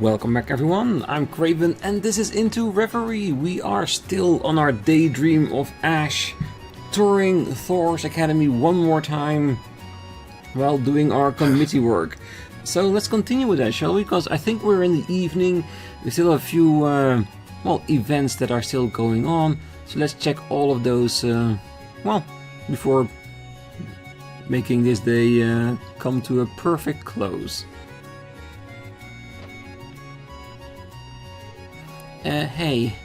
Welcome back everyone, I'm Craven and this is Into Reverie. We are still on our Daydream of Ash, touring Thors Academy one more time while doing our committee work. So let's continue with that, shall we? Because I think we're in the evening, we still have a few events that are still going on. So let's check all of those, before making this day come to a perfect close. Hey.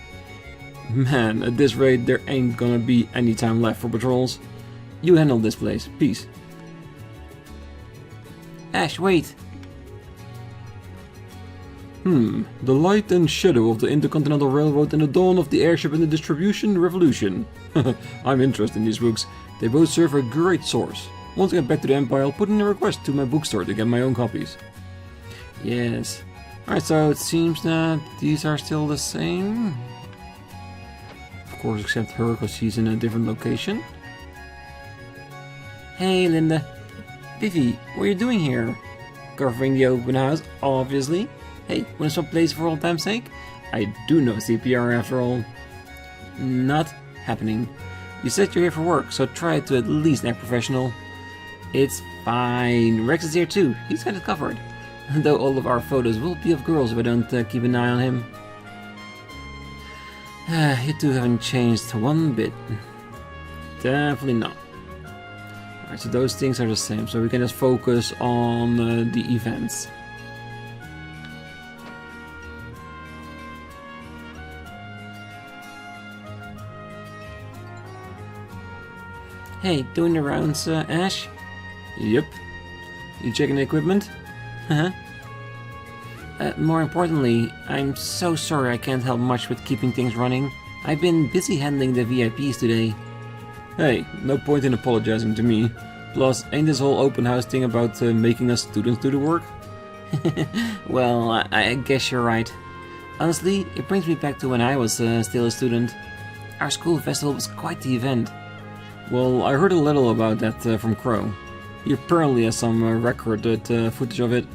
Man, at this rate there ain't gonna be any time left for patrols. You handle this place, peace. Ash, wait. The light and shadow of the Intercontinental Railroad and the dawn of the airship and the distribution revolution. I'm interested in these books. They both serve a great source. Once I get back to the Empire, I'll put in a request to my bookstore to get my own copies. Yes. Alright, so it seems that these are still the same. Of course, except her, because she's in a different location. Hey, Linda. Vivi, what are you doing here? Covering the open house, obviously. Hey, wanna swap place for old time's sake? I do know CPR after all. Not happening. You said you're here for work, so try to at least act professional. It's fine. Rex is here too. He's got it covered. Though all of our photos will be of girls if I don't keep an eye on him. You two haven't changed one bit. Definitely not. Alright, so those things are the same, so we can just focus on the events. Hey, doing the rounds, Ash? Yep. You checking the equipment? More importantly, I'm so sorry I can't help much with keeping things running. I've been busy handling the VIPs today. Hey, no point in apologizing to me. Plus, ain't this whole open house thing about making us students do the work? Well, I guess you're right. Honestly, it brings me back to when I was still a student. Our school festival was quite the event. Well, I heard a little about that from Crow. He apparently has some recorded footage of it.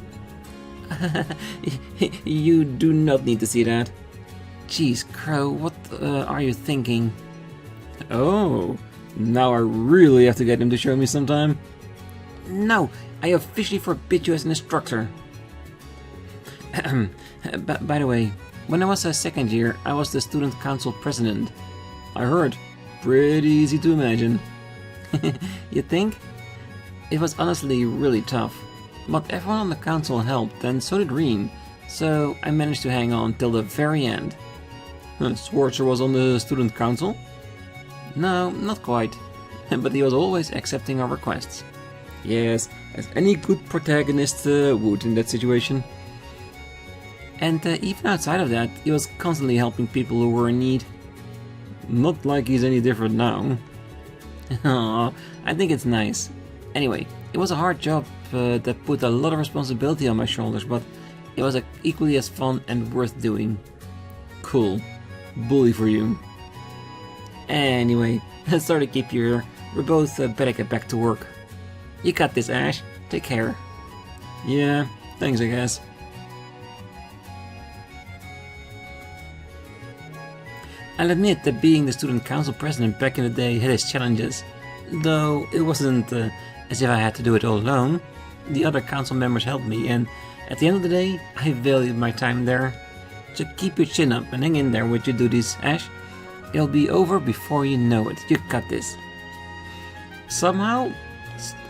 You do not need to see that. Jeez, Crow, what are you thinking? Oh, now I really have to get him to show me sometime. No, I officially forbid you as an instructor. By the way, when I was a second year, I was the student council president. I heard. Pretty easy to imagine. You think? It was honestly really tough. But everyone on the council helped, and so did Rean, so I managed to hang on till the very end. Schwarzer was on the student council? No, not quite, but he was always accepting our requests. Yes, as any good protagonist would in that situation. And even outside of that, he was constantly helping people who were in need. Not like he's any different now. Aww, I think it's nice. Anyway, it was a hard job that put a lot of responsibility on my shoulders, but it was equally as fun and worth doing. Cool. Bully for you. Anyway, sorry to keep you here. We're both better get back to work. You got this, Ash. Take care. Yeah, thanks I guess. I'll admit that being the student council president back in the day had its challenges. Though it wasn't as if I had to do it all alone. The other council members helped me, and at the end of the day, I valued my time there. So keep your chin up and hang in there with your duties, Ash. It'll be over before you know it. You got this. Somehow,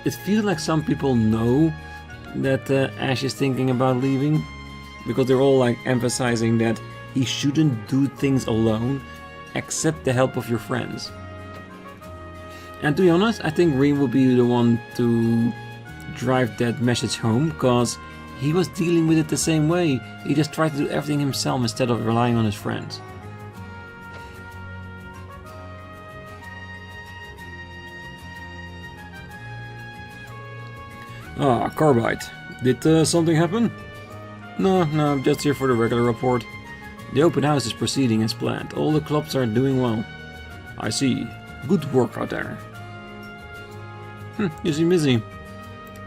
it feels like some people know that Ash is thinking about leaving, because they're all like emphasizing that he shouldn't do things alone, accept the help of your friends. And to be honest, I think Rean will be the one to drive that message home, because he was dealing with it the same way. He just tried to do everything himself instead of relying on his friends. Ah, Carbide. Did something happen? No, I'm just here for the regular report. The open house is proceeding as planned. All the clubs are doing well. I see. Good work out there. You seem busy.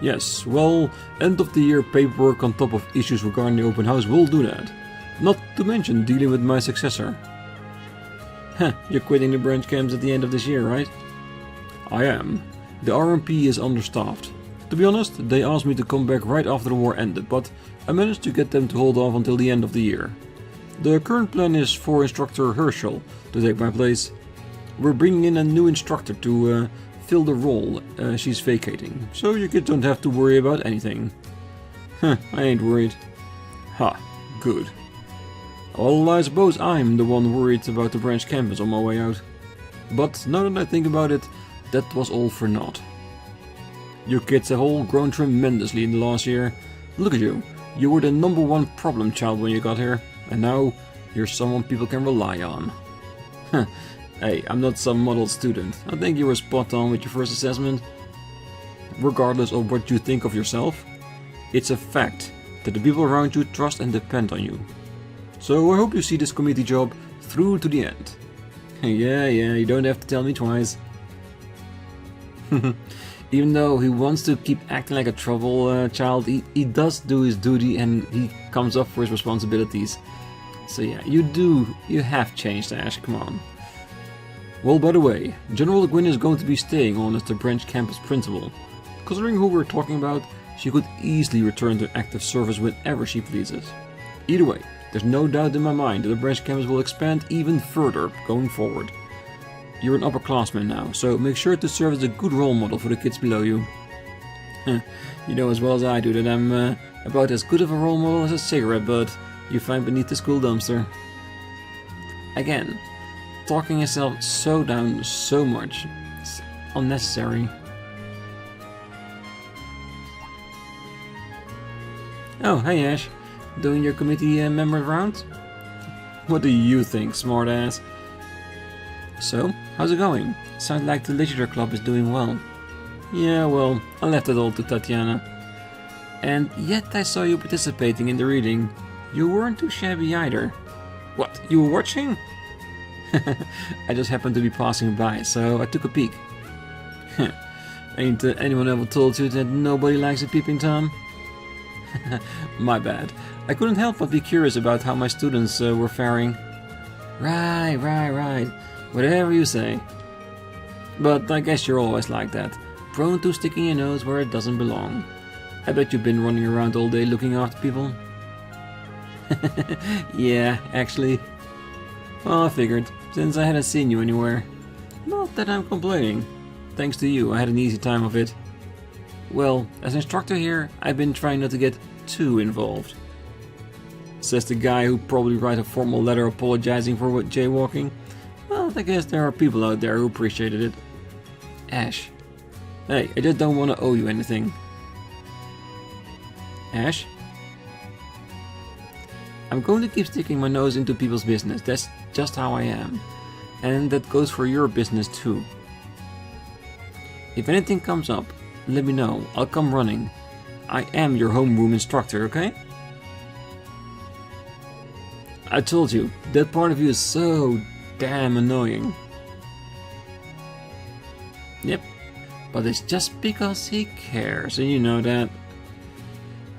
Yes, well, end of the year paperwork on top of issues regarding the open house will do that. Not to mention dealing with my successor. Heh, you're quitting the branch camps at the end of this year, right? I am. The RMP is understaffed. To be honest, they asked me to come back right after the war ended, but I managed to get them to hold off until the end of the year. The current plan is for instructor Herschel to take my place. We're bringing in a new instructor to fill the role she's vacating, so you kids don't have to worry about anything. Huh, I ain't worried. Ha, good. Well, I suppose I'm the one worried about the branch campus on my way out. But now that I think about it, that was all for naught. You kids have all grown tremendously in the last year. Look at you. You were the #1 problem child when you got here, and now you're someone people can rely on. Huh. Hey, I'm not some model student. I think you were spot on with your first assessment. Regardless of what you think of yourself, it's a fact that the people around you trust and depend on you. So I hope you see this committee job through to the end. Yeah, you don't have to tell me twice. Even though he wants to keep acting like a trouble child, he does do his duty and he comes up for his responsibilities. So yeah, you have changed, Ash, come on. Well, by the way, General Le Guin is going to be staying on as the branch campus principal. Considering who we're talking about, she could easily return to active service whenever she pleases. Either way, there's no doubt in my mind that the branch campus will expand even further going forward. You're an upperclassman now, so make sure to serve as a good role model for the kids below you. You know as well as I do that I'm about as good of a role model as a cigarette butt you find beneath the school dumpster. Again, talking yourself so down so much. It's unnecessary. Oh, hey Ash. Doing your committee member round? What do you think, smartass? So, how's it going? Sounds like the literature club is doing well. Yeah, well, I left it all to Tatiana. And yet I saw you participating in the reading. You weren't too shabby either. What, you were watching? I just happened to be passing by, so I took a peek. Ain't anyone ever told you that nobody likes a peeping Tom? My bad. I couldn't help but be curious about how my students were faring. Right. Whatever you say. But I guess you're always like that, prone to sticking your nose where it doesn't belong. I bet you've been running around all day looking after people. Yeah, actually. Well, I figured, since I hadn't seen you anywhere. Not that I'm complaining. Thanks to you, I had an easy time of it. Well, as instructor here, I've been trying not to get too involved. Says the guy who probably write a formal letter apologizing for jaywalking. Well, I guess there are people out there who appreciated it. Ash. Hey, I just don't want to owe you anything. Ash? I'm going to keep sticking my nose into people's business. That's just how I am. And that goes for your business too. If anything comes up, let me know. I'll come running. I am your homeroom instructor, okay? I told you, that part of you is so damn annoying. Yep, but it's just because he cares, and you know that.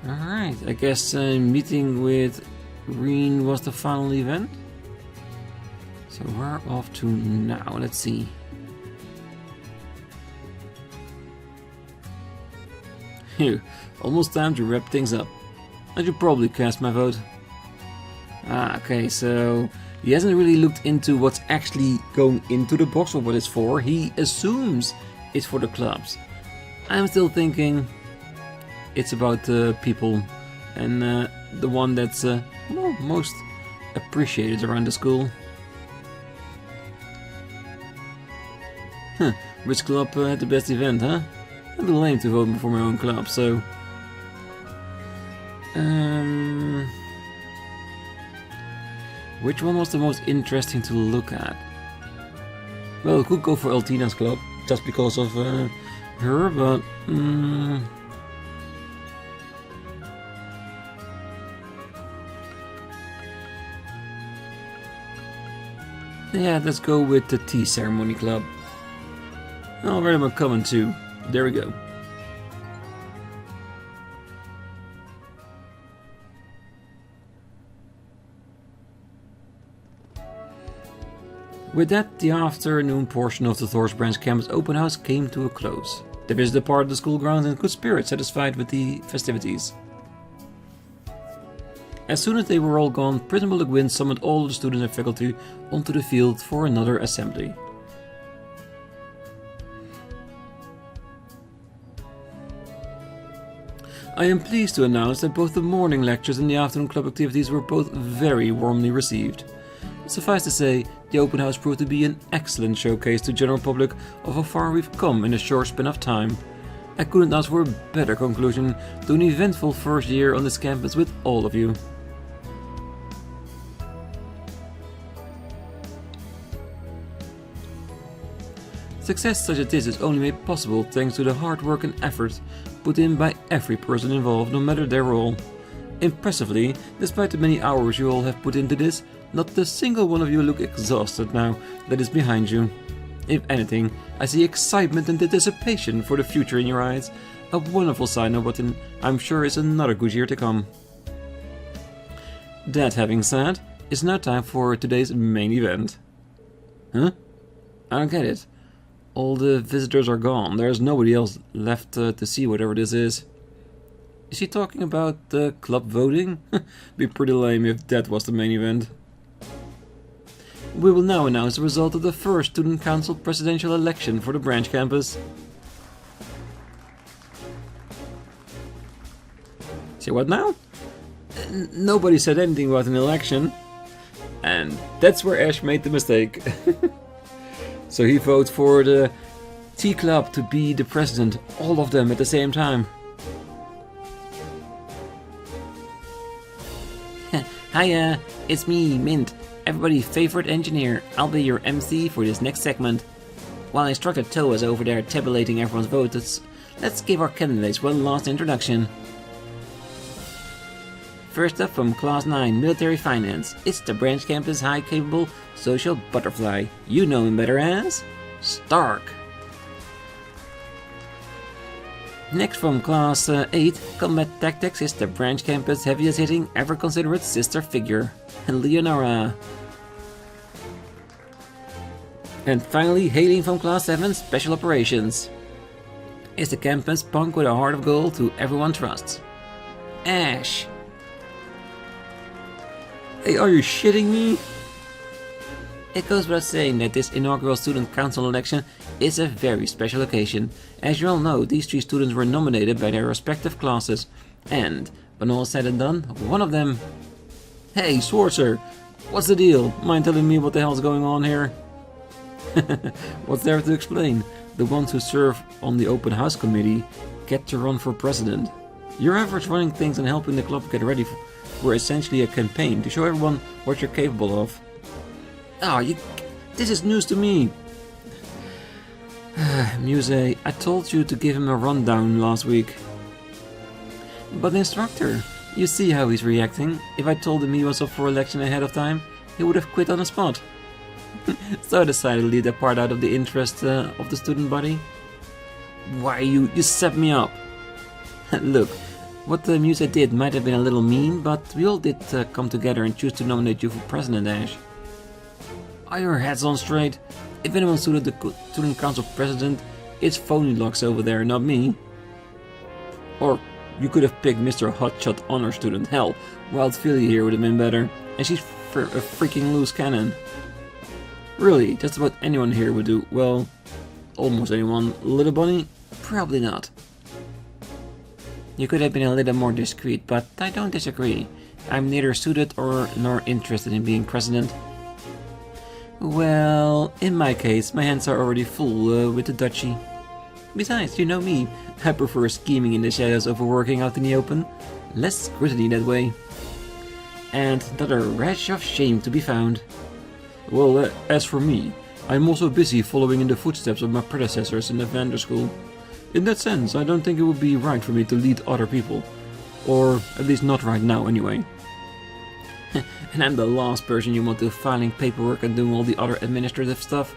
Alright, I guess meeting with Rean was the final event. So we're off to now, let's see. Here, almost time to wrap things up. I should probably cast my vote. Okay, so he hasn't really looked into what's actually going into the box or what it's for. He assumes it's for the clubs. I'm still thinking it's about the people and the one that's well, most appreciated around the school. Huh, which club had the best event, huh? I'd be lame to vote for my own club, so... which one was the most interesting to look at? Well, I could go for Altina's club, just because of her, but... yeah, let's go with the tea ceremony club. Alright, I'm coming too. There we go. With that, the afternoon portion of the Thors Branch Campus Open House came to a close. They visited part of the school grounds in good spirits, satisfied with the festivities. As soon as they were all gone, Principal Le Guin summoned all of the students and faculty onto the field for another assembly. I am pleased to announce that both the morning lectures and the afternoon club activities were both very warmly received. Suffice to say, the open house proved to be an excellent showcase to the general public of how far we've come in a short span of time. I couldn't ask for a better conclusion to an eventful first year on this campus with all of you. Success such as this is only made possible thanks to the hard work and effort put in by every person involved, no matter their role. Impressively, despite the many hours you all have put into this, not a single one of you look exhausted now that is behind you. If anything, I see excitement and anticipation for the future in your eyes, a wonderful sign of what I'm sure is another good year to come. That having said, it's now time for today's main event. Huh? I don't get it. All the visitors are gone. There's nobody else left to see whatever this is. Is he talking about the club voting? Be pretty lame if that was the main event. We will now announce the result of the first Student Council presidential election for the branch campus. Say what now? Nobody said anything about an election. And that's where Ash made the mistake. So he votes for the T-Club to be the president, all of them at the same time. Hiya, it's me, Mint, everybody's favorite engineer. I'll be your MC for this next segment. While Instructor Toe is over there tabulating everyone's votes, let's give our candidates one last introduction. First up from Class 9 Military Finance, it's the branch campus high capable social butterfly. You know him better as Stark. Next from Class 8 Combat Tactics is the branch campus heaviest hitting ever considerate sister figure, Leonora. And finally, hailing from Class 7 Special Operations, is the campus punk with a heart of gold who everyone trusts, Ash. Hey, are you shitting me? It goes without saying that this inaugural Student Council election is a very special occasion. As you all know, these three students were nominated by their respective classes, and, when all said and done, one of them... Hey, Schwarzer! What's the deal? Mind telling me what the hell's going on here? What's there to explain? The ones who serve on the Open House Committee get to run for president. Your efforts running things and helping the club get ready were essentially a campaign to show everyone what you're capable of. This is news to me. Muse, I told you to give him a rundown last week. But Instructor, you see how he's reacting. If I told him he was up for election ahead of time, he would have quit on the spot. So I decided to leave that part out of the interest of the student body. Why, you set me up. Look, what the Muse did might have been a little mean, but we all did come together and choose to nominate you for president, Ash. Are your heads on straight? If anyone suited the Student Council president, it's Phony Locks over there, not me. Or you could have picked Mr. Hotshot Honor Student. Hell, Wild Philly here would have been better. And she's a freaking loose cannon. Really, just about anyone here would do. Well, almost anyone. Little Bunny? Probably not. You could have been a little more discreet, but I don't disagree. I'm neither suited nor interested in being president. Well, in my case, my hands are already full with the duchy. Besides, you know me, I prefer scheming in the shadows over working out in the open. Less scrutiny that way. And not a rash of shame to be found. Well, as for me, I'm also busy following in the footsteps of my predecessors in the Vander School. In that sense, I don't think it would be right for me to lead other people. Or at least not right now anyway. And I'm the last person you want to filing paperwork and doing all the other administrative stuff.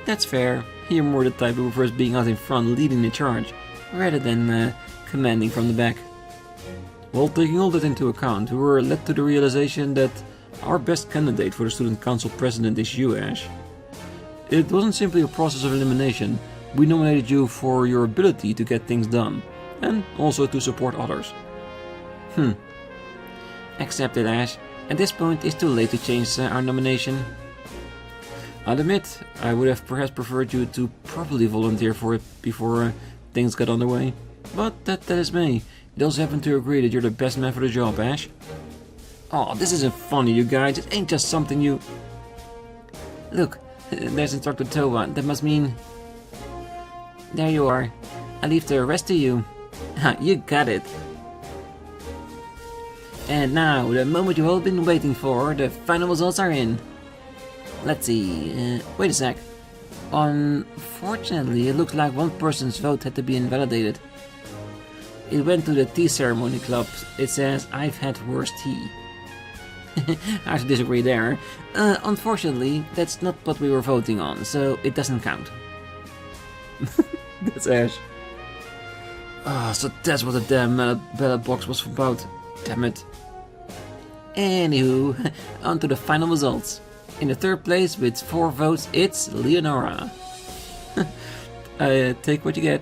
That's fair. You're more the type who prefers being out in front leading the charge, rather than commanding from the back. Well, taking all that into account, we were led to the realization that Our best candidate for the Student Council President is you, Ash. It wasn't simply a process of elimination. We nominated you for your ability to get things done, and also to support others. Accepted, Ash. At this point, it's too late to change our nomination. I'll admit, I would have perhaps preferred you to properly volunteer for it before things got underway. But that is me. It also happened to agree that you're the best man for the job, Ash. Oh, this isn't funny, you guys. It ain't just something you... Look, there's Instructor Towa. That must mean... There you are. I leave the rest to you. Ha, you got it. And now, the moment you've all been waiting for, the final results are in. Let's see, wait a sec. Unfortunately, it looks like one person's vote had to be invalidated. It went to the tea ceremony club. It says, I've had worse tea. I have to disagree there. Unfortunately, that's not what we were voting on, so it doesn't count. That's Ash. So that's what the damn ballot box was about. Damn it. Anywho, on to the final results. In the third place with 4 votes, it's Leonora. Take what you get.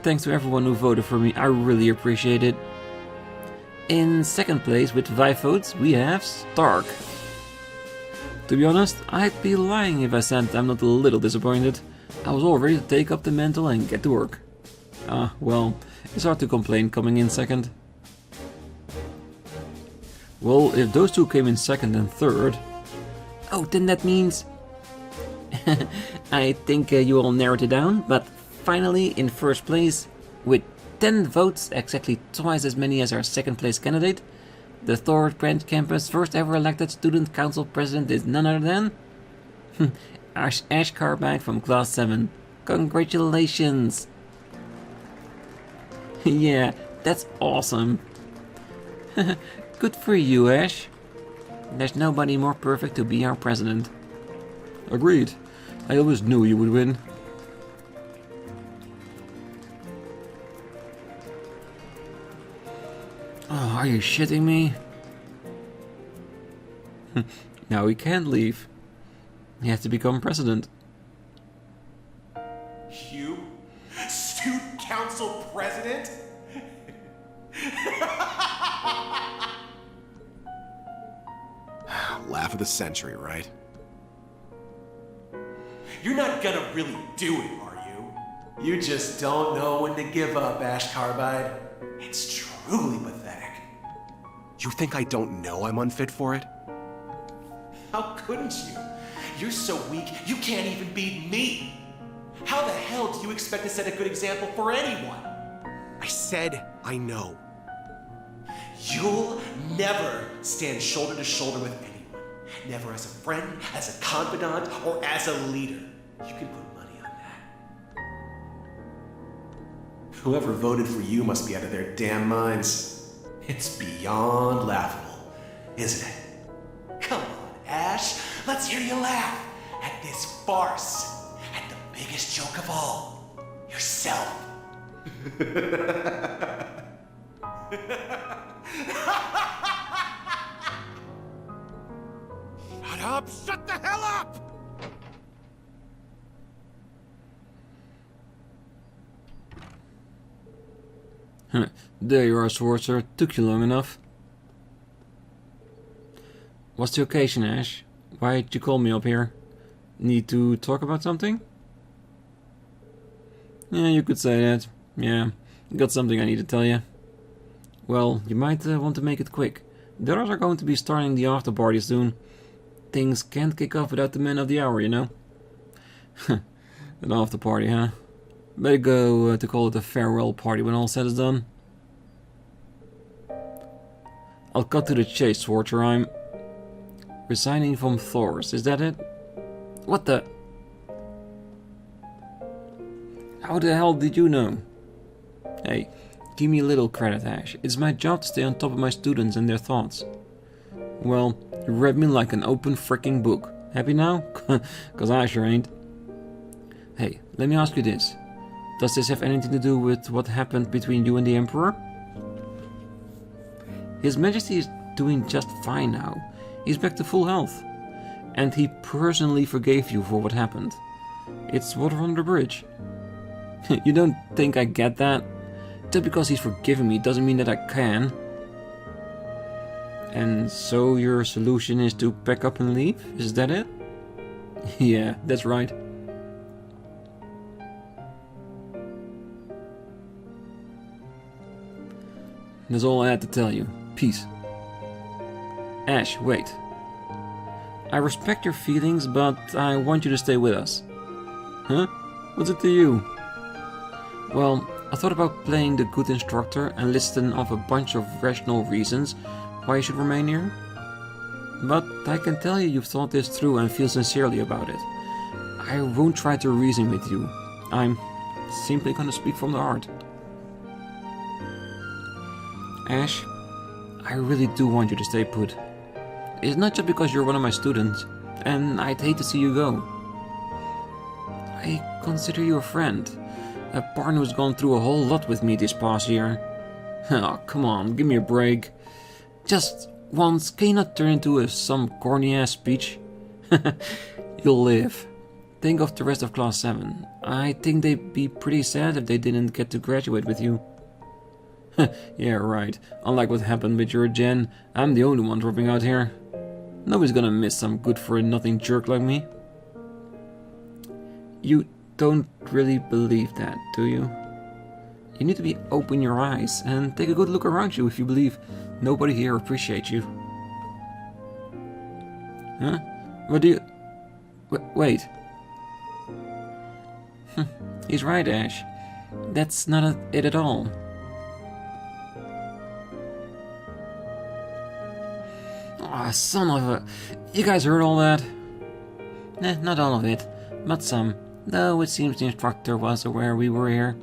Thanks to everyone who voted for me, I really appreciate it. In second place with 5 votes, we have Stark. To be honest, I'd be lying if I said I'm not a little disappointed. I was all ready to take up the mantle and get to work. Well, it's hard to complain coming in second. Well, if those two came in second and third... Oh, then that means... I think you all narrowed it down, but finally in first place, with 10 votes, exactly twice as many as our second place candidate, the Thors Branch Campus first ever elected Student Council President is none other than... Ash Carbide from Class 7. Congratulations! Yeah, that's awesome. Good for you, Ash. There's nobody more perfect to be our president. Agreed. I always knew you would win. Oh, are you shitting me? Now he can't leave. He has to become president. You? Student Council President? Laugh of the century, right? You're not gonna really do it, are you? You just don't know when to give up, Ash Carbide. It's truly pathetic. You think I don't know I'm unfit for it? How couldn't you? You're so weak, you can't even beat me. How the hell do you expect to set a good example for anyone? I said I know. You'll never stand shoulder to shoulder with anyone. Never as a friend, as a confidant, or as a leader. You can put money on that. Whoever voted for you must be out of their damn minds. It's beyond laughable, isn't it? Come on, Ash. Let's hear you laugh at this farce. At the biggest joke of all. Yourself. Shut up! Shut the hell up! There you are, Schwarzer. Took you long enough. What's the occasion, Ash? Why'd you call me up here? Need to talk about something? Yeah, you could say that. Yeah, got something I need to tell you. Well, you might want to make it quick. The others are going to be starting the after party soon. Things can't kick off without the man of the hour, you know? An after party, huh? Better go to call it a farewell party when all said is done. I'll cut to the chase, Schwarzer. I'm resigning from Thors. Is that it? What the? How the hell did you know? Hey, give me a little credit, Ash. It's my job to stay on top of my students and their thoughts. Well, you read me like an open freaking book. Happy now? 'Cause I sure ain't. Hey, let me ask you this. Does this have anything to do with what happened between you and the Emperor? His Majesty is... doing just fine now. He's back to full health. And he personally forgave you for what happened. It's water under the bridge. You don't think I get that? Just because he's forgiven me doesn't mean that I can. And so your solution is to pack up and leave? Is that it? Yeah, that's right. That's all I had to tell you. Peace. Ash, wait. I respect your feelings, but I want you to stay with us. Huh? What's it to you? Well, I thought about playing the good instructor and listing off a bunch of rational reasons why you should remain here. But I can tell you've thought this through and feel sincerely about it. I won't try to reason with you. I'm simply gonna speak from the heart. Ash, I really do want you to stay put. It's not just because you're one of my students, and I'd hate to see you go. I consider you a friend, a partner who's gone through a whole lot with me this past year. Oh, come on, give me a break. Just once, can you not turn into some corny-ass speech? You'll live. Think of the rest of Class 7. I think they'd be pretty sad if they didn't get to graduate with you. Yeah, right. Unlike what happened with your gen, I'm the only one dropping out here. Nobody's gonna miss some good-for-nothing jerk like me. You don't really believe that, do you? You need to be open your eyes and take a good look around you if you believe nobody here appreciates you. Huh? What do you... wait. He's right, Ash. That's not it at all. Ah, son of a... You guys heard all that? Not all of it, but some. Though it seems the instructor was aware we were here.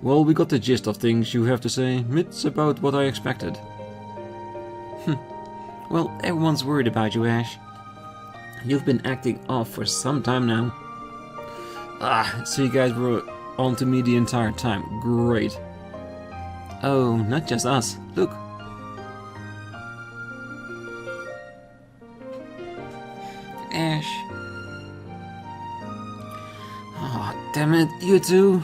Well, we got the gist of things you have to say. It's about what I expected. Well, everyone's worried about you, Ash. You've been acting off for some time now. Ah, so you guys were on to me the entire time. Great. Oh, not just us. Look. Ash. Oh, damn it, you two.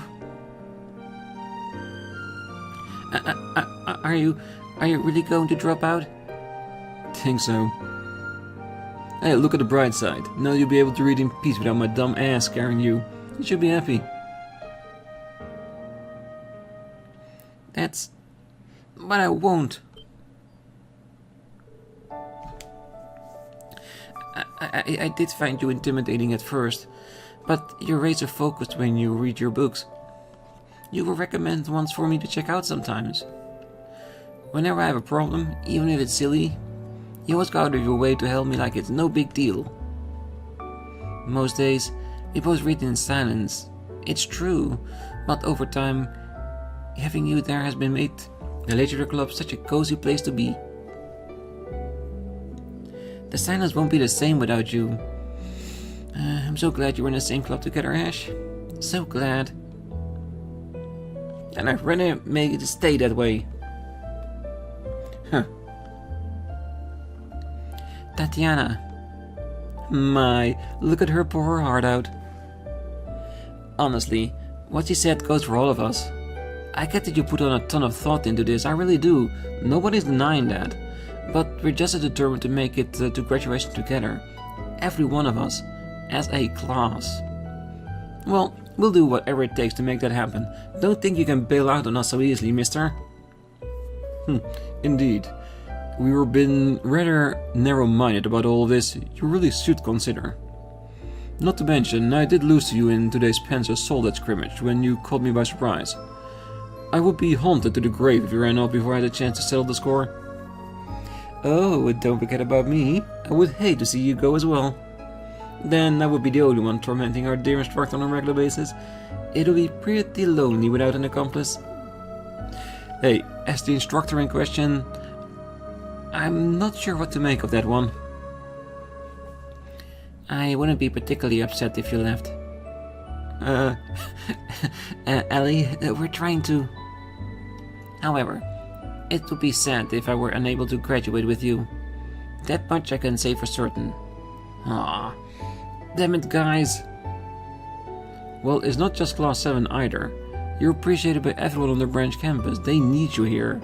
Are you really going to drop out? Think so. Hey, look at the bright side. Now you'll be able to read in peace without my dumb ass scaring you. You should be happy. That's... But I won't. I did find you intimidating at first, but you're razor focused when you read your books. You will recommend ones for me to check out sometimes. Whenever I have a problem, even if it's silly, you always go out of your way to help me like it's no big deal. Most days, we both read in silence. It's true, but over time, having you there has been made the Literature Club such a cozy place to be. The silence won't be the same without you. I'm so glad you were in the same club together, Ash. So glad. And I'd rather make it stay that way. Huh. Tatiana. My, look at her pour her heart out. Honestly, what she said goes for all of us. I get that you put on a ton of thought into this, I really do. Nobody's denying that. But we're just as determined to make it to graduation together. Every one of us. As a class. Well, we'll do whatever it takes to make that happen. Don't think you can bail out on us so easily, mister. Indeed. We were been rather narrow-minded about all of this. You really should consider. Not to mention, I did lose to you in today's Panzer Soldat scrimmage when you caught me by surprise. I would be haunted to the grave if you ran off before I had a chance to settle the score. Oh, don't forget about me. I would hate to see you go as well. Then I would be the only one tormenting our dear instructor on a regular basis. It would be pretty lonely without an accomplice. Hey, as the instructor in question, I'm not sure what to make of that one. I wouldn't be particularly upset if you left. Ellie, we're trying to... However, It would be sad if I were unable to graduate with you. That much I can say for certain. Ah, damn it, guys. Well, it's not just Class 7 either. You're appreciated by everyone on the branch campus. They need you here.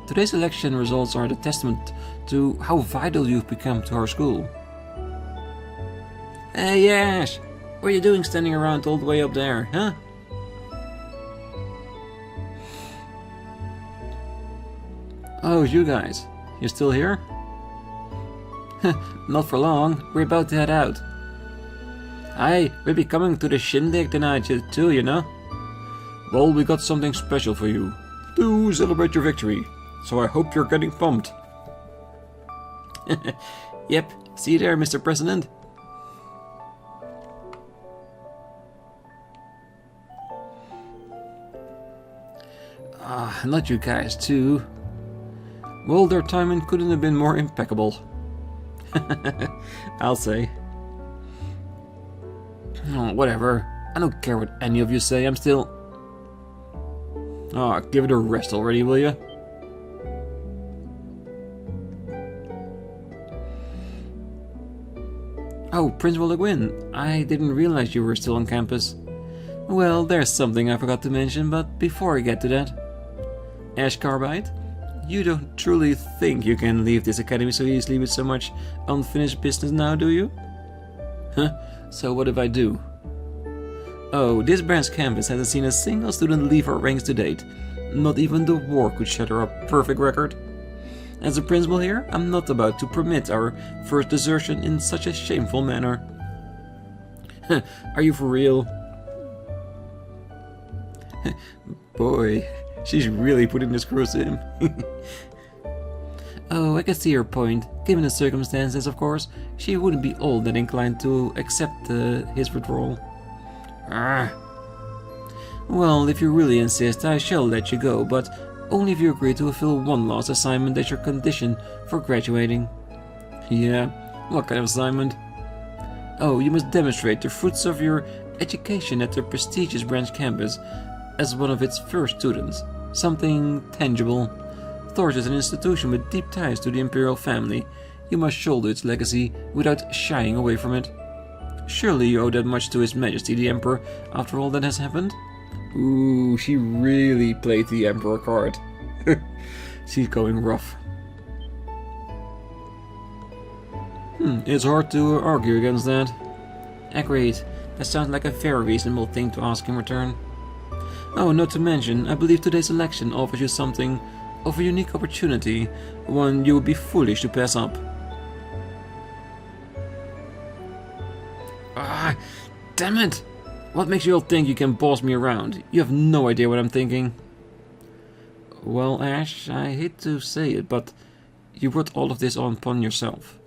Today's election results are the testament to how vital you've become to our school. Hey Ash, what are you doing standing around all the way up there, huh? Oh, you guys. You still here? Not for long. We're about to head out. Aye, we'll be coming to the shindig tonight too, you know? Well, we got something special for you. To celebrate your victory. So I hope you're getting pumped. Yep, see you there, Mr. President. Not you guys too. Well, their timing couldn't have been more impeccable. I'll say. Oh, whatever. I don't care what any of you say, I'm still... Oh, give it a rest already, will you? Oh, Principal Le Guin, I didn't realize you were still on campus. Well, there's something I forgot to mention, but before I get to that... Ash Carbide, you don't truly think you can leave this academy so easily with so much unfinished business now, do you? Huh? So what if I do? Oh, this branch campus hasn't seen a single student leave our ranks to date. Not even the war could shatter our perfect record. As a principal here, I'm not about to permit our first desertion in such a shameful manner. Are you for real? Boy, she's really putting the screws to him. Oh, I can see your point. Given the circumstances, of course, she wouldn't be all that inclined to accept his withdrawal. Ah. Well, if you really insist, I shall let you go, but only if you agree to fulfill one last assignment as your condition for graduating. Yeah, what kind of assignment? Oh, you must demonstrate the fruits of your education at the prestigious branch campus as one of its first students. Something tangible. Thors is an institution with deep ties to the imperial family. You must shoulder its legacy without shying away from it. Surely you owe that much to His Majesty the Emperor after all that has happened? Ooh, she really played the Emperor card. She's going rough. It's hard to argue against that. Agreed. That sounds like a very reasonable thing to ask in return. Oh, not to mention, I believe today's election offers you something of a unique opportunity, one you would be foolish to pass up. Ah, damn it! What makes you all think you can boss me around? You have no idea what I'm thinking. Well, Ash, I hate to say it, but you brought all of this on upon yourself.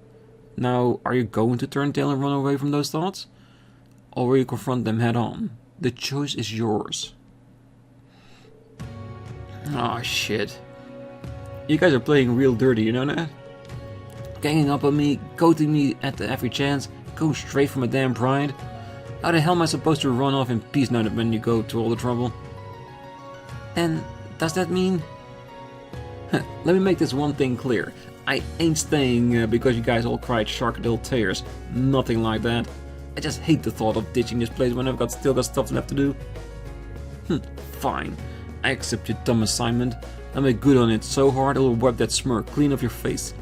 Now, are you going to turn tail and run away from those thoughts? Or will you confront them head on? The choice is yours. Oh shit. You guys are playing real dirty, you know that? Ganging up on me, goading me at every chance, going straight for my damn pride. How the hell am I supposed to run off in peace now that when you go to all the trouble? And does that mean... Let me make this one thing clear. I ain't staying because you guys all cried sharkadille tears. Nothing like that. I just hate the thought of ditching this place when I've still got stuff left to do. Fine. I accept your dumb assignment. I'll make good on it so hard it will wipe that smirk clean off your face.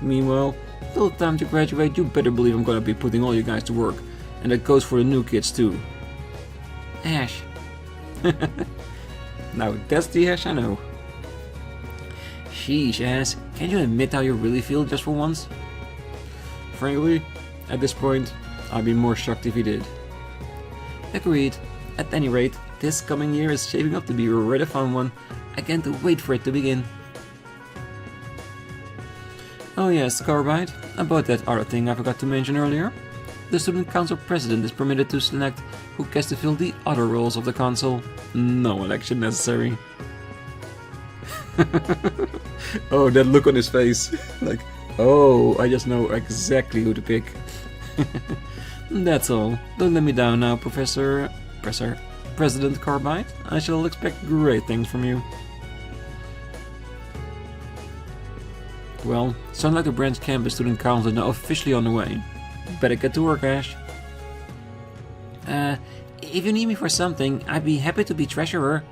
Meanwhile, till time to graduate, you better believe I'm gonna be putting all you guys to work. And that goes for the new kids too. Ash. Now that's the Ash I know. Sheesh, Ash. Can you admit how you really feel just for once? Frankly, at this point, I'd be more shocked if you did. Agreed. At any rate, this coming year is shaping up to be a really fun one. I can't wait for it to begin. Oh yes, Carbide, about that other thing I forgot to mention earlier. The Student Council President is permitted to select who gets to fill the other roles of the Council. No election necessary. Oh, that look on his face. Like, oh, I just know exactly who to pick. That's all. Don't let me down now, President Carbide. I shall expect great things from you. Well, sounds like the branch campus student council is now officially on the way. Better get to work, Ash. If you need me for something, I'd be happy to be treasurer.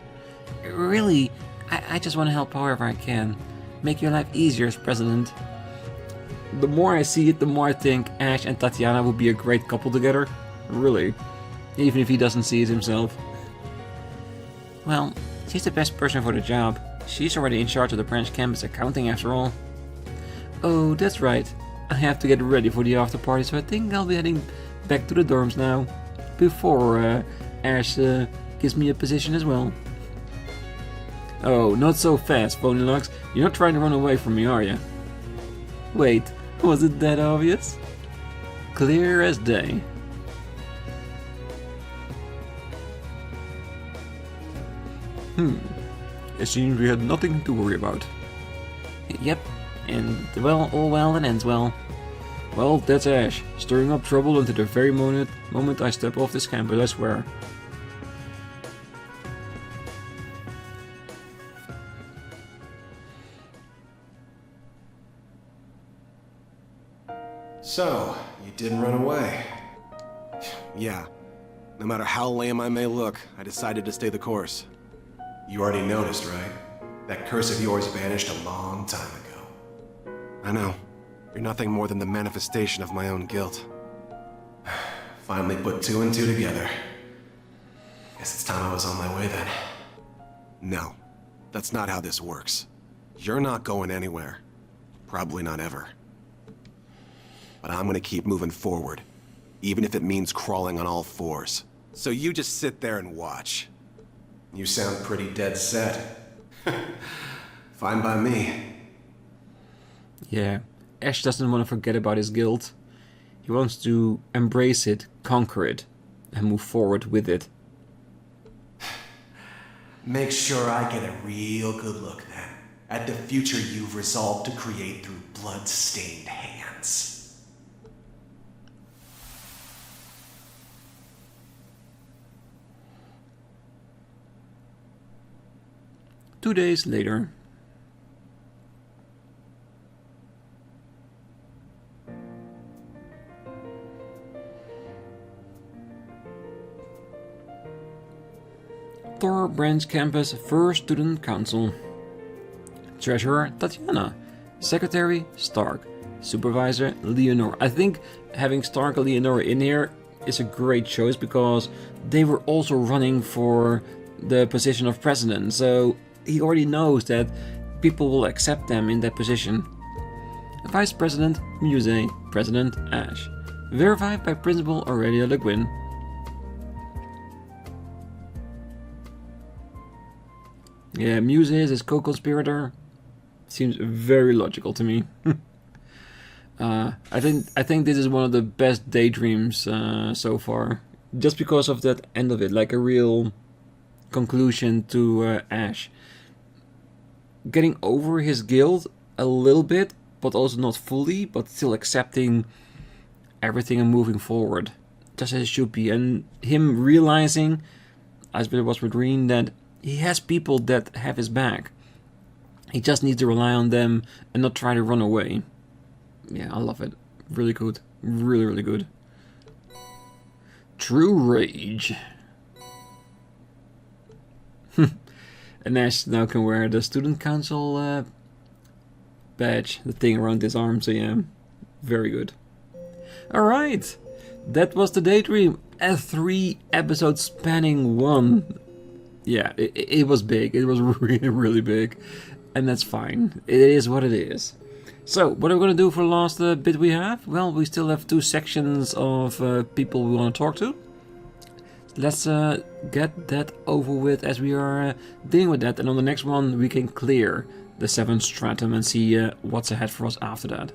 Really, I just want to help however I can. Make your life easier as president. The more I see it, the more I think Ash and Tatiana would be a great couple together. Really. Even if he doesn't see it himself. Well, she's the best person for the job. She's already in charge of the branch campus accounting after all. Oh, that's right. I have to get ready for the after party, so I think I'll be heading back to the dorms now. Before Ash gives me a position as well. Oh, not so fast, Phonylux. You're not trying to run away from me, are you? Wait, was it that obvious? Clear as day. It seems we had nothing to worry about. Yep, and well, all well that ends well. Well, that's Ash, stirring up trouble until the very moment I step off this campus, I swear. So, you didn't run away. Yeah. No matter how lame I may look, I decided to stay the course. You already noticed, right? That curse of yours vanished a long time ago. I know. You're nothing more than the manifestation of my own guilt. Finally put two and two together. Guess it's time I was on my way then. No. That's not how this works. You're not going anywhere. Probably not ever. But I'm gonna keep moving forward, even if it means crawling on all fours. So you just sit there and watch. You sound pretty dead set. Fine by me. Yeah, Ash doesn't want to forget about his guilt. He wants to embrace it, conquer it, and move forward with it. Make sure I get a real good look then at the future you've resolved to create through blood-stained hands. 2 days later. Thor Branch Campus First Student Council. Treasurer Tatiana. Secretary Stark. Supervisor Leonora. I think having Stark and Leonora in here is a great choice because they were also running for the position of president, so he already knows that people will accept them in that position. Vice President Muse. President Ash. Verified by Principal Aurelia Le Guin. Yeah, Muse is his co-conspirator. Seems very logical to me. I think this is one of the best daydreams so far, just because of that end of it, like a real conclusion to Ash. Getting over his guilt a little bit, but also not fully, but still accepting everything and moving forward, just as it should be. And him realizing, as it was with Rean, that he has people that have his back. He just needs to rely on them and not try to run away. Yeah, I love it. Really good. Really, really good. True Rage. And Ash now can wear the student council badge, the thing around his arm, so yeah, very good. Alright, that was the Daydream, a 3 episode spanning one. Yeah, it was big, it was really, really big, and that's fine, it is what it is. So, what are we going to do for the last bit we have? Well, we still have 2 sections of people we want to talk to. Let's get that over with as we are dealing with that, and on the next one we can clear the 7th stratum and see what's ahead for us after that.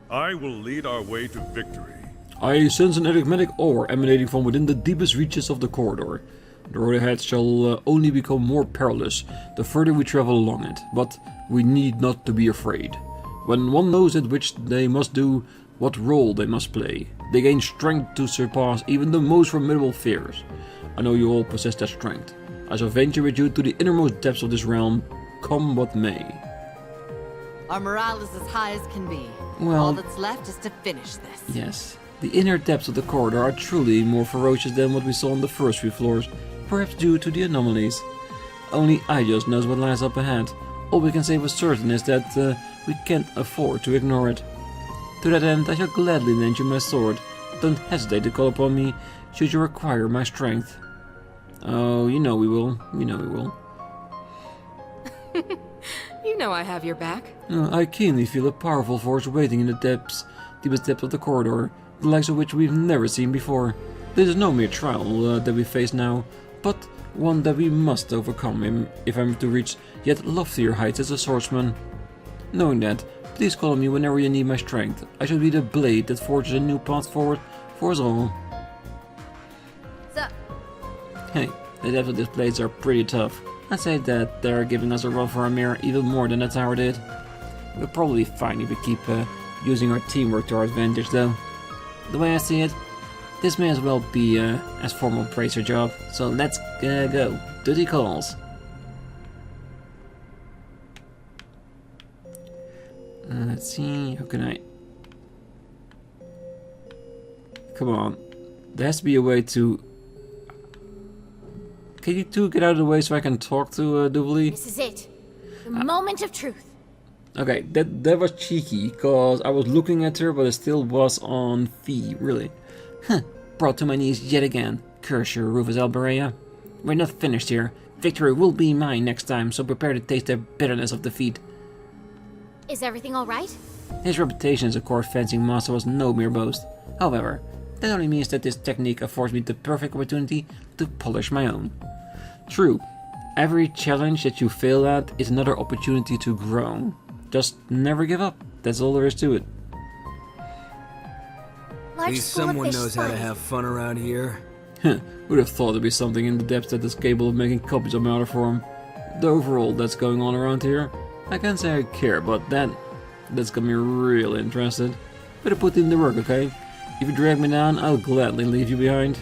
I will lead our way to victory. I sense an enigmatic ore emanating from within the deepest reaches of the corridor. The road ahead shall only become more perilous the further we travel along it, but we need not to be afraid. When one knows at which they must do, what role they must play, they gain strength to surpass even the most formidable fears. I know you all possess that strength. I shall venture with you to the innermost depths of this realm, come what may. Our morale is as high as can be. Well, all that's left is to finish this. yes. The inner depths of the corridor are truly more ferocious than what we saw on the first few floors, perhaps due to the anomalies. Only I just knows what lies up ahead. All we can say for certain is that we can't afford to ignore it. To that end, I shall gladly lend you my sword. Don't hesitate to call upon me should you require my strength. Oh, you know we will. You know we will. You know I have your back. I keenly feel a powerful force waiting in the deepest depths of the corridor, the likes of which we've never seen before. This is no mere trial that we face now, but one that we must overcome if I'm to reach yet loftier heights as a swordsman. Knowing that, please call on me whenever you need my strength. I shall be the blade that forges a new path forward for us all. So, Hey, the depths of these blades are pretty tough. I'd say that they're giving us a run for our mirror even more than the tower did. We'll probably be fine if we keep using our teamwork to our advantage though. The way I see it, this may as well be as formal bracer job, so let's go. Duty calls. Let's see, how can I... Come on, there has to be a way to... Can you two get out of the way so I can talk to Duvalie? This is it. The moment of truth. Okay, that was cheeky, cause I was looking at her, but it still was on fee, really. Huh, brought to my knees yet again. Curse you, Rufus Alberea. We're not finished here. Victory will be mine next time, so prepare to taste the bitterness of defeat. Is everything alright? His reputation as a court fencing master was no mere boast. However, that only means that this technique affords me the perfect opportunity to polish my own. True, every challenge that you fail at is another opportunity to grow. Just never give up, that's all there is to it. Large At least school of someone fish knows how to spotted. have fun around here. Would have thought there'd be something in the depths that is capable of making copies of my other form. The overall that's going on around here, I can't say I care, but that's got me real interested. Better put in the work, okay? If you drag me down, I'll gladly leave you behind.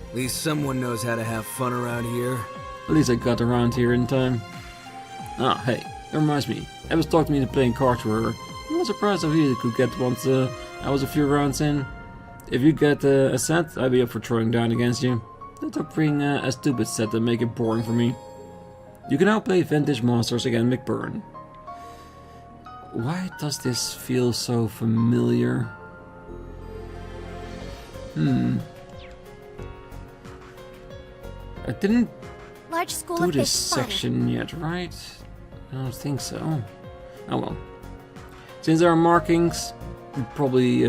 At least someone knows how to have fun around here. At least I got around here in time. Ah, hey, that reminds me. Eva's talked me into playing cards with her. I'm not surprised how easy it could get once I was a few rounds in. If you get a set, I'd be up for throwing down against you. Don't bring a stupid set and make it boring for me. You can now play Vintage Monsters again, McBurn. Why does this feel so familiar? I didn't Large school do of fish this spotted. section yet, right? I don't think so. Oh well. Since there are markings, we probably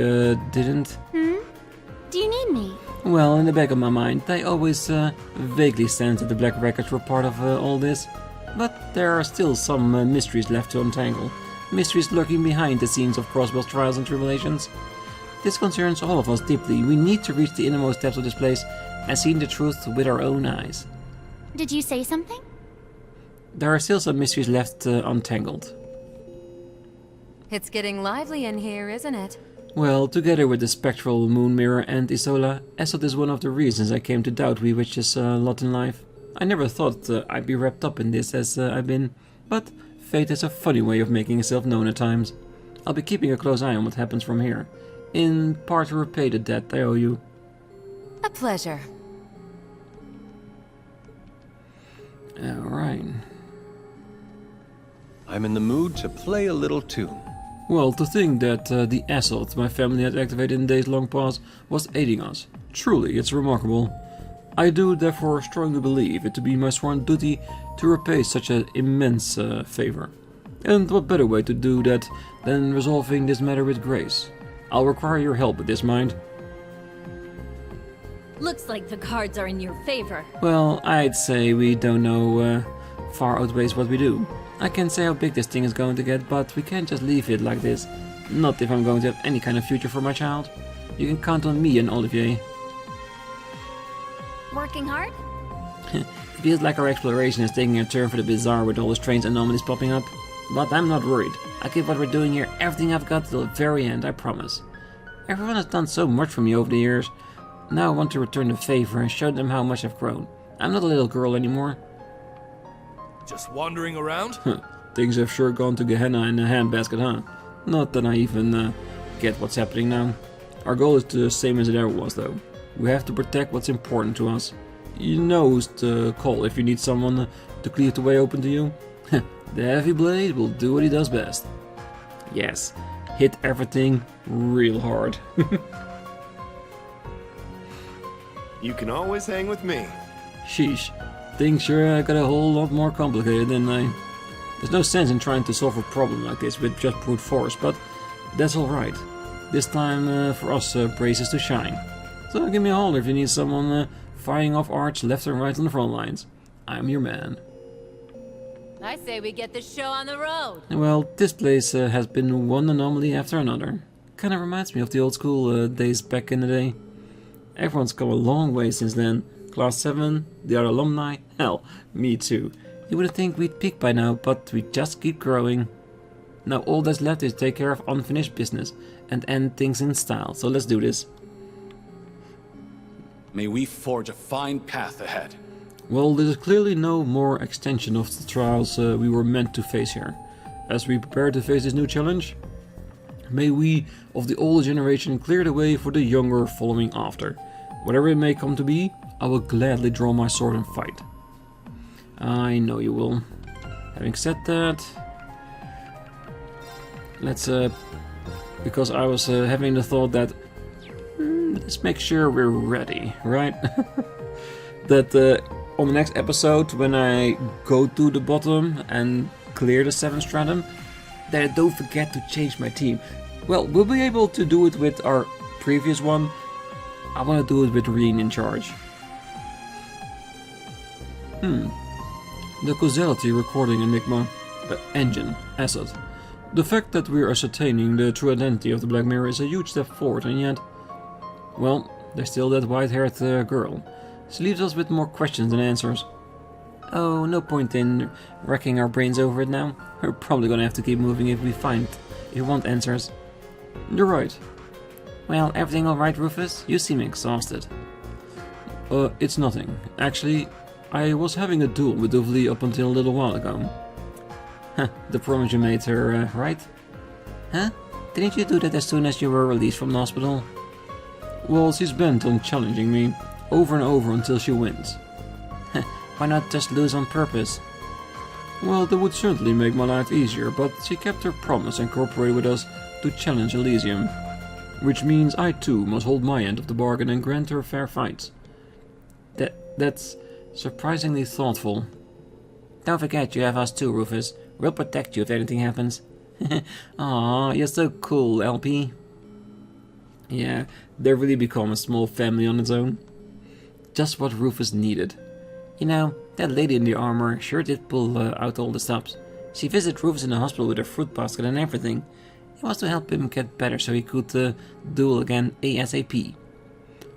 didn't. Do you need me? Well, in the back of my mind, I always vaguely sensed that the Black Records were part of all this. But there are still some mysteries left to untangle. Mysteries lurking behind the scenes of Crossbell's trials and tribulations. This concerns all of us deeply. We need to reach the innermost depths of this place and see the truth with our own eyes. Did you say something? There are still some mysteries left untangled. It's getting lively in here, isn't it? Well, together with the spectral moon mirror and Isola, Esot is one of the reasons I came to doubt we witches a lot in life. I never thought I'd be wrapped up in this as I've been, but fate has a funny way of making itself known at times. I'll be keeping a close eye on what happens from here, in part to repay the debt I owe you. A pleasure. Alright. I'm in the mood to play a little tune. Well, to think that the assault my family had activated in days long past was aiding us. Truly, it's remarkable. I do therefore strongly believe it to be my sworn duty to repay such an immense favor. And what better way to do that than resolving this matter with grace? I'll require your help with this, mind. Looks like the cards are in your favor. Well, I'd say we don't know far outweighs what we do. I can't say how big this thing is going to get, but we can't just leave it like this. Not if I'm going to have any kind of future for my child. You can count on me and Olivier. Working hard? It feels like our exploration is taking a turn for the bizarre with all the strange anomalies popping up. But I'm not worried. I'll give what we're doing here everything I've got till the very end, I promise. Everyone has done so much for me over the years. Now I want to return the favor and show them how much I've grown. I'm not a little girl anymore. Just wandering around? Don't things have sure gone to Gehenna in a handbasket, huh? Not that I even get what's happening now. Our goal is the same as it ever was, though. We have to protect what's important to us. You know who's to call if you need someone to cleave the way open to you. The Heavy Blade will do what he does best. Yes, hit everything real hard. You can always hang with me. Sheesh, things sure got a whole lot more complicated, didn't they? There's no sense in trying to solve a problem like this with just brute force, but that's alright. This time for us braces to shine. So give me a holler if you need someone firing off arch left and right on the front lines. I'm your man. I say we get this show on the road. Well, this place has been one anomaly after another. Kinda reminds me of the old school days back in the day. Everyone's come a long way since then. Class 7, the other alumni, hell, me too. You would think we'd peak by now, but we just keep growing. Now all that's left is take care of unfinished business and end things in style, so let's do this. May we forge a fine path ahead. Well, there's clearly no more extension of the trials we were meant to face here. As we prepare to face this new challenge, may we of the older generation clear the way for the younger following after. Whatever it may come to be, I will gladly draw my sword and fight. I know you will. Having said that, let's because I was having the thought that let's make sure we're ready, right? That on the next episode, when I go to the bottom and clear the 7th stratum, that I don't forget to change my team. Well, we'll be able to do it with our previous one. I want to do it with Rean in charge. The causality recording enigma engine asset. The fact that we're ascertaining the true identity of the Black Mirror is a huge step forward, and yet, well, there's still that white-haired girl. She leaves us with more questions than answers. Oh, no point in wrecking our brains over it now. We're probably gonna have to keep moving if we want answers. You're right. Well, everything alright, Rufus? You seem exhausted. It's nothing. Actually, I was having a duel with Duvley up until a little while ago. Huh, the promise you made her, right? Huh? Didn't you do that as soon as you were released from the hospital? Well, she's bent on challenging me over and over until she wins. Why not just lose on purpose? Well, that would certainly make my life easier, but she kept her promise and cooperated with us to challenge Elysium. Which means I too must hold my end of the bargain and grant her fair fights. That's surprisingly thoughtful. Don't forget you have us too, Rufus. We'll protect you if anything happens. Aw, you're so cool, LP. Yeah, they've really become a small family on its own. Just what Rufus needed. You know, that lady in the armor sure did pull out all the stops. She visited Rufus in the hospital with her fruit basket and everything. It was to help him get better so he could duel again ASAP.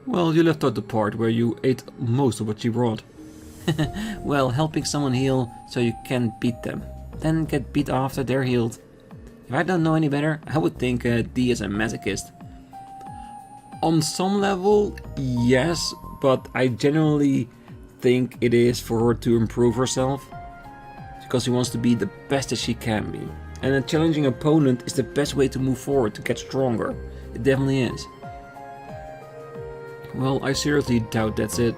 Well, you left out the part where you ate most of what she brought. Well, helping someone heal so you can beat them. Then get beat after they're healed. If I don't know any better, I would think Dee is a masochist. On some level, yes, but I genuinely think it is for her to improve herself. Because she wants to be the best that she can be. And a challenging opponent is the best way to move forward, to get stronger. It definitely is. Well, I seriously doubt that's it.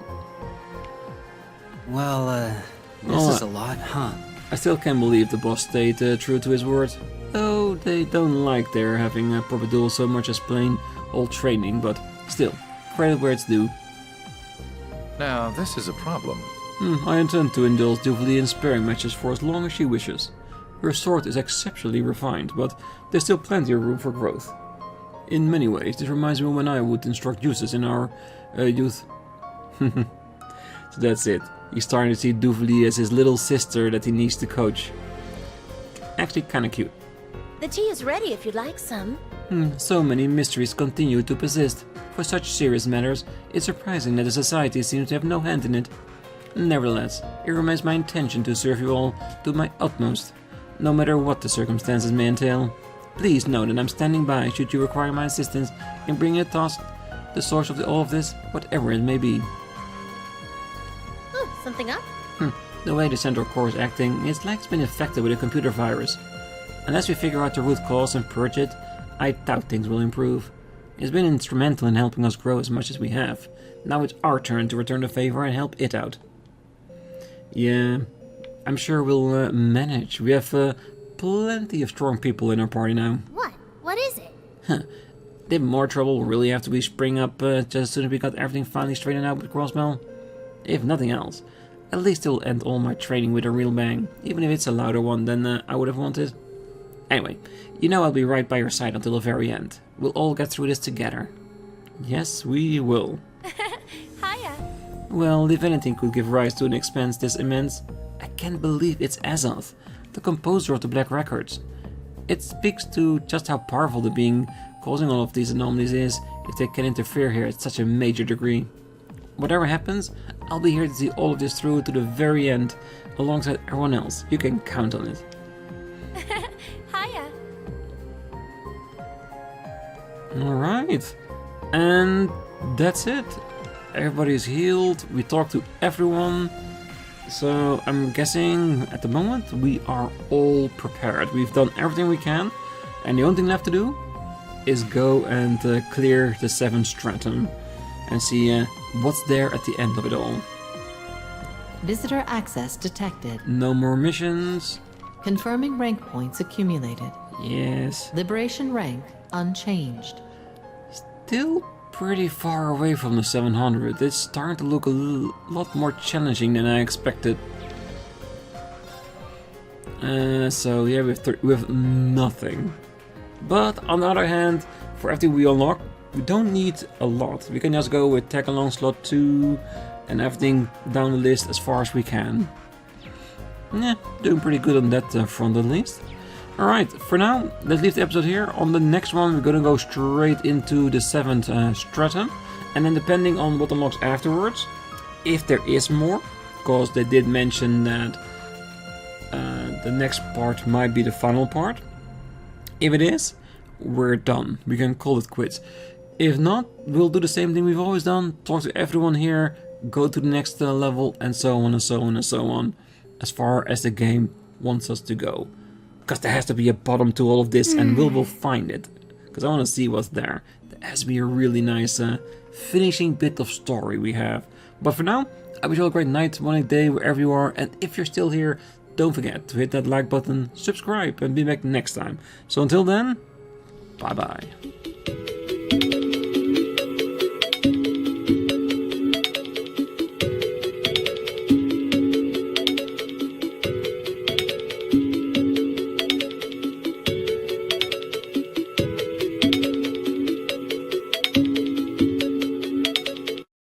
Well, this is a lot, huh? I still can't believe the boss stayed true to his word. Though they don't like their having a proper duel so much as plain old training, but still, credit where it's due. Now, this is a problem. I intend to indulge Duvley in sparring matches for as long as she wishes. Her sword is exceptionally refined, but there's still plenty of room for growth. In many ways, this reminds me of when I would instruct Eustace in our youth. So that's it. He's starting to see Duvley as his little sister that he needs to coach. Actually, kinda cute. The tea is ready if you'd like some. So many mysteries continue to persist. For such serious matters, it's surprising that the society seems to have no hand in it. Nevertheless, it remains my intention to serve you all to my utmost, no matter what the circumstances may entail. Please know that I'm standing by should you require my assistance in bringing a task, the source of all of this, whatever it may be. Oh, something up? The way the Centaur core is acting, it's like it's been infected with a computer virus. Unless we figure out the root cause and purge it, I doubt things will improve. It's been instrumental in helping us grow as much as we have. Now it's our turn to return the favor and help it out. Yeah, I'm sure we'll manage. We have plenty of strong people in our party now. What? What is it? Huh. Did more trouble really have to be spring up just as soon as we got everything finally straightened out with Crossbell? If nothing else, at least it'll end all my training with a real bang, even if it's a louder one than I would have wanted. Anyway, you know I'll be right by your side until the very end. We'll all get through this together. Yes, we will. Hiya. Well, if anything could give rise to an expense this immense, I can't believe it's Azoth, the composer of the Black Records. It speaks to just how powerful the being causing all of these anomalies is if they can interfere here at such a major degree. Whatever happens, I'll be here to see all of this through to the very end, alongside everyone else. You can count on it. Hiya. Alright, and that's it. Everybody's healed, we talked to everyone, so I'm guessing at the moment we are all prepared. We've done everything we can, and the only thing left to do is go and clear the 7th stratum and see what's there at the end of it all. Visitor access detected. No more missions. Confirming rank points accumulated. Yes. Liberation rank unchanged. Still pretty far away from the 700. It's starting to look a lot more challenging than I expected. So yeah, we have nothing. But on the other hand, for everything we unlock, we don't need a lot. We can just go with Tag Along Slot 2 and everything down the list as far as we can. Yeah, doing pretty good on that front at least. Alright, for now, let's leave the episode here. On the next one, we're gonna go straight into the 7th stratum. And then depending on what unlocks afterwards, if there is more, because they did mention that the next part might be the final part. If it is, we're done. We can call it quits. If not, we'll do the same thing we've always done. Talk to everyone here, go to the next level, and so on and so on and so on. As far as the game wants us to go. Because there has to be a bottom to all of this, and we'll find it. Because I want to see what's there. There has to be a really nice finishing bit of story we have. But for now, I wish you all a great night, morning, day, wherever you are. And if you're still here, don't forget to hit that like button, subscribe, and be back next time. So until then, bye bye.